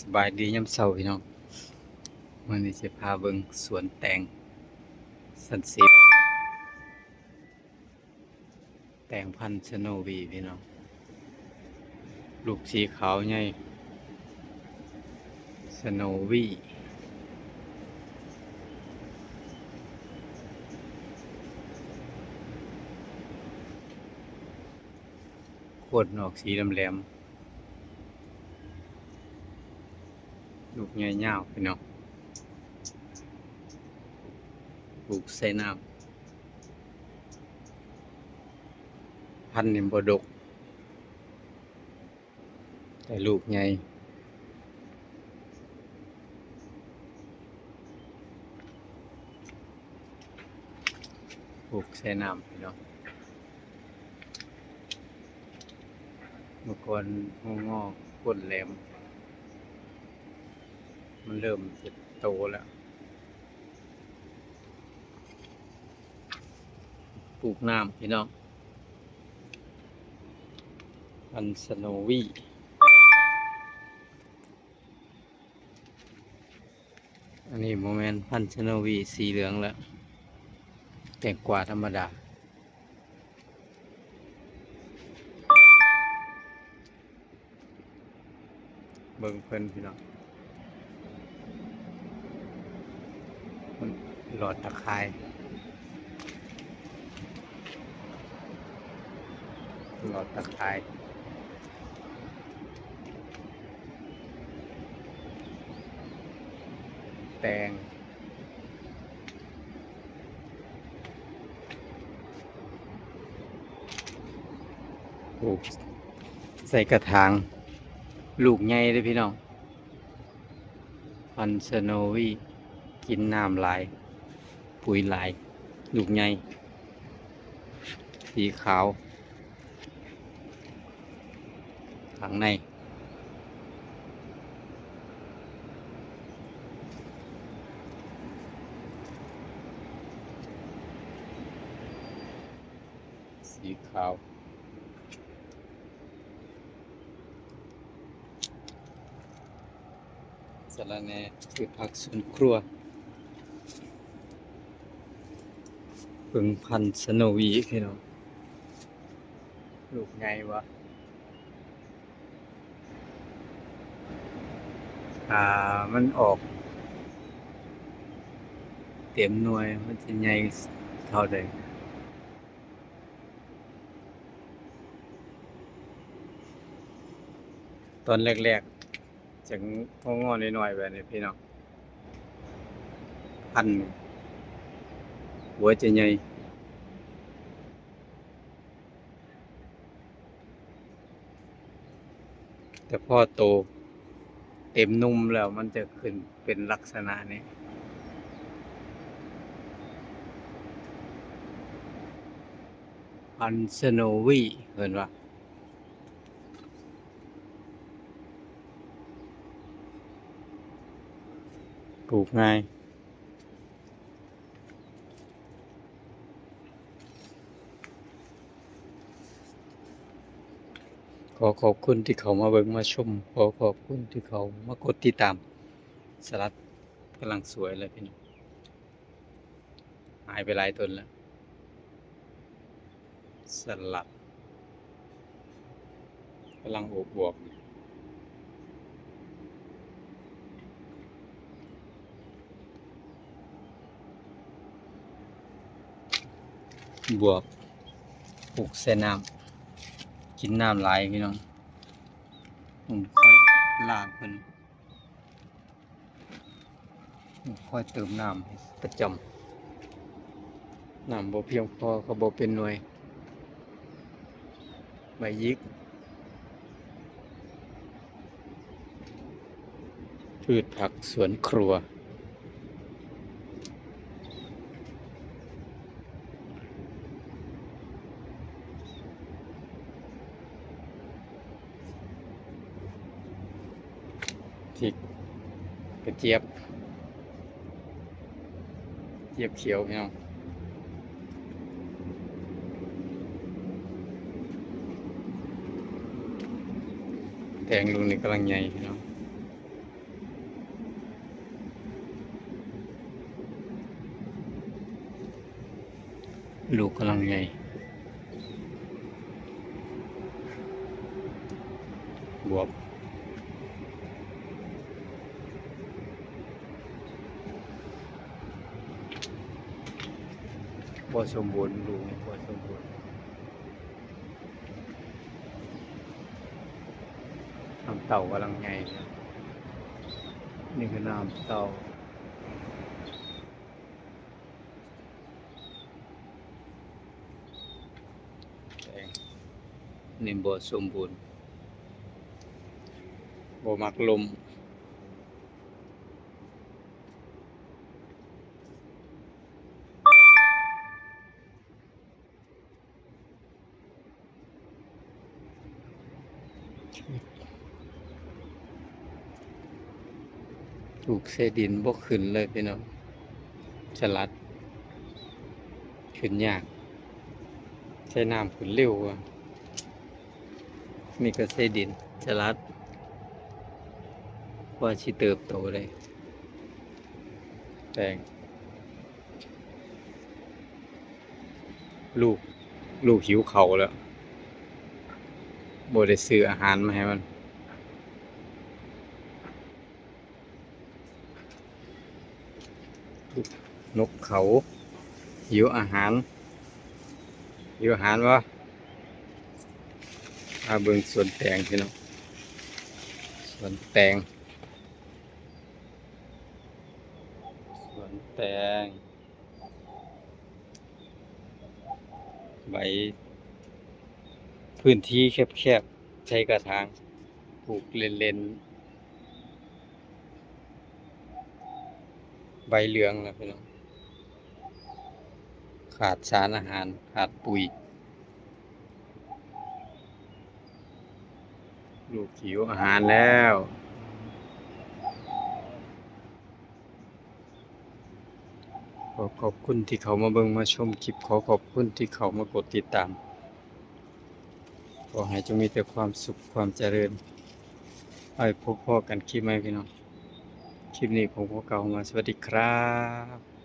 สบายดียามเช้าพี่น้องมื้อนี้สิพาเบิ่งสวนแตงซันซิปแตงพันธุ์ชโนวีพี่น้องลูกสีขาวใหญ่ชโนวีโคตรออกสีแหลมๆลูกใหญ่ยาวพี่น้องปลูกใส่น้ำพันธุ์นี่บ่ดกแต่ลูกใหญ่ปลูกใส่น้ำพี่น้องเมื่อก่อนหัวงอกก้นแหลมมันเริ่มจะโตแล้วปลูกน้ำพี่น้องพันธุ์ชโนวีอันนี้โมเมนต์พันธุ์ชโนวีสีเหลืองแล้วแตงกวาธรรมดาเบิ่งเพิ่นพี่น้องมันหลอดตะไคร้หลอดตะไคร้แตงปลูกใส่กระถางลูกใหญ่เลยพี่น้องพันธุ์ชโนวีกินน้ำหลายปุ๋ยหลายลูกใหญ่สีขาวข้างในสีขาวสะระแหน่พืชผักสวนครัวเบิ่งพันธุ์ชโนวีพี่น้องลูกใหญ่วะมันออกเต็มหน่วยมันจะใหญ่เท่าใดตอนแรกๆจังงอๆน้อยๆแบบนี้พี่น้องพันธุ์หัวจะใหญ่แต่พอโตเต็มนุ่มแล้วมันจะขึ้นเป็นลักษณะนี้พันธุ์ชโนวีเห็นว่าปลูกง่ายขอขอบคุณที่เขามาเบิ่งมาชมขอขอบคุณที่เขามากดติดตามสลัดกำลังสวยเลยพี่น้องหายไปหลายต้นแล้วสลัดกำลังบวบบวบปลูกใส่น้ำกินน้ำหลายพี่น้องผมค่อยล้างเพิ่นค่อยเติมน้ำให้ประจำน้ำบ่เพียงพอก็บ่เป็นหน่วยใบยิกพืชผักสวนครัวพริกกระเจี๊ยบเจี๊ยบเขียวพี่น้องแตงลูกนี่กำลังใหญ่พี่น้อง ลูกกำลังใหญ่บวบบ่สมบูรณ์ลูกนี่บ่สมบูรณ์น้ำเต่ากำลังใหญ่ครับนี่คือน้ำเต่าแต่นี่บ่สมบูรณ์บ่มักลมถูกเศษดินบ่ขึ้นเลยพี่น้องสลัดขึ้นยากใช้น้ำขึ้นเร็วกว่ามีก็เศษดินสลัดว่าสิเติบโตได้แต่ลูกลูกหิวเขาวแล้วบ่ได้ซื้ออาหารมาให้มันนกเขาหิวอาหารหิวอาหารวะมาเบิ่งสวนแตงพี่น้องสวนแตงสวนแตงใบพื้นที่แคบๆใช้กระถางปลูกเล่นๆใบเหลืองแล้วพี่น้องขาดสารอาหารขาดปุ๋ยลูกหิวอาหารแล้วขอขอบคุณที่เขามาเบิ่งมาชมคลิปขอขอบคุณที่เขามากดติดตามขอให้จงมีแต่ความสุขความเจริญไว้พบพอกันคลิปใหม่พี่น้องคลิปนี้ผมขอกล่าวคำว่าสวัสดีครับ